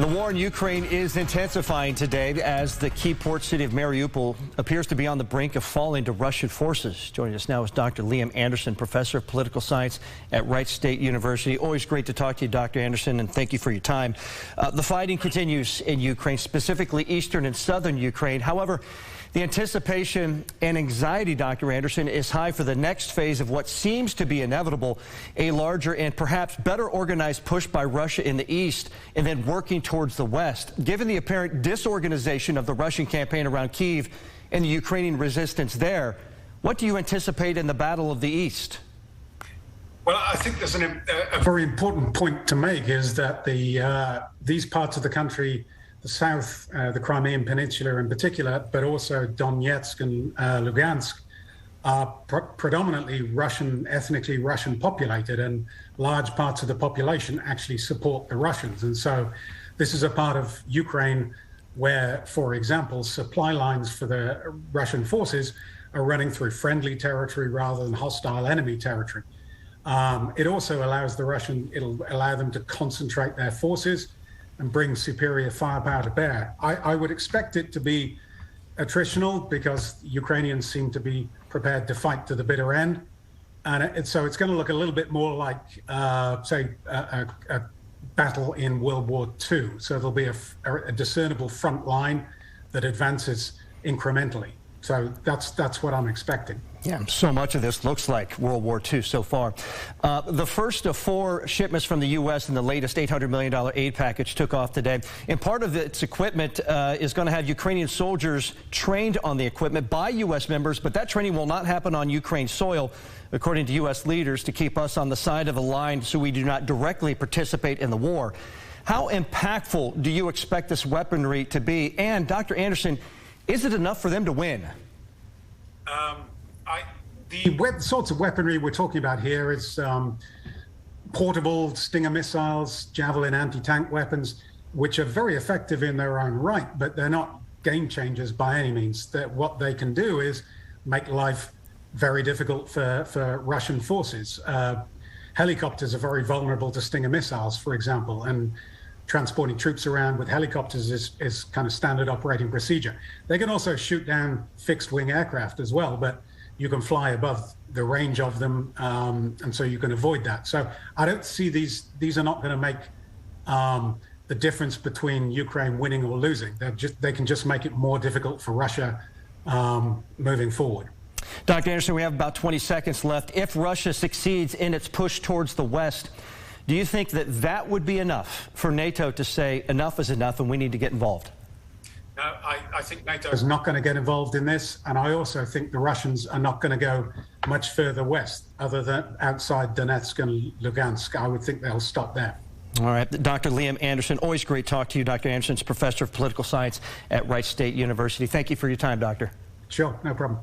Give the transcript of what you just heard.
The war in Ukraine is intensifying today as the key port city of Mariupol appears to be on the brink of falling to Russian forces. Joining us now is Dr. Liam Anderson, professor of political science at Wright State University. Always great to talk to you, Dr. Anderson, and thank you for your time. The fighting continues in Ukraine, specifically eastern and southern Ukraine. However, the anticipation and anxiety, Dr. Anderson, is high for the next phase of what seems to be inevitable, a larger and perhaps better organized push by Russia in the east and then working towards the west. Given the apparent disorganization of the Russian campaign around Kyiv and the Ukrainian resistance there, what do you anticipate in the Battle of the East? Well, I think there's a very important point to make is that these parts of the country, the south, the Crimean Peninsula in particular, but also Donetsk and Lugansk, are predominantly Russian, ethnically Russian populated, and large parts of the population actually support the Russians. And so this is a part of Ukraine where, for example, supply lines for the Russian forces are running through friendly territory rather than hostile enemy territory. It also allows it'll allow them to concentrate their forces and bring superior firepower to bear. I would expect it to be attritional because Ukrainians seem to be prepared to fight to the bitter end. And so it's going to look a little bit more like, say, a battle in World War II. So there'll be a discernible front line that advances incrementally. So that's what I'm expecting. Yeah, so much of this looks like World War II so far. The first of 4 shipments from the U.S. in the latest $800 million aid package took off today. And part of its equipment is going to have Ukrainian soldiers trained on the equipment by U.S. members, but that training will not happen on Ukraine soil, according to U.S. leaders, to keep us on the side of the line so we do not directly participate in the war. How impactful do you expect this weaponry to be? And, Dr. Anderson, is it enough for them to win? The sorts of weaponry we're talking about here is portable Stinger missiles, Javelin anti-tank weapons, which are very effective in their own right, but they're not game changers by any means. What they can do is make life very difficult for Russian forces. Helicopters are very vulnerable to Stinger missiles, for example, and transporting troops around with helicopters is kind of standard operating procedure. They can also shoot down fixed-wing aircraft as well, but you can fly above the range of them, and so you can avoid that. So I don't see these are not going to make the difference between Ukraine winning or losing. They can just make it more difficult for Russia moving forward. Dr. Anderson, we have about 20 seconds left. If Russia succeeds in its push towards the west, do you think that would be enough for NATO to say enough is enough and we need to get involved? No, I think NATO is not going to get involved in this, and I also think the Russians are not going to go much further west other than outside Donetsk and Lugansk. I would think they'll stop there. All right. Dr. Liam Anderson, always great to talk to you. Dr. Anderson is professor of political science at Wright State University. Thank you for your time, Doctor. Sure, no problem.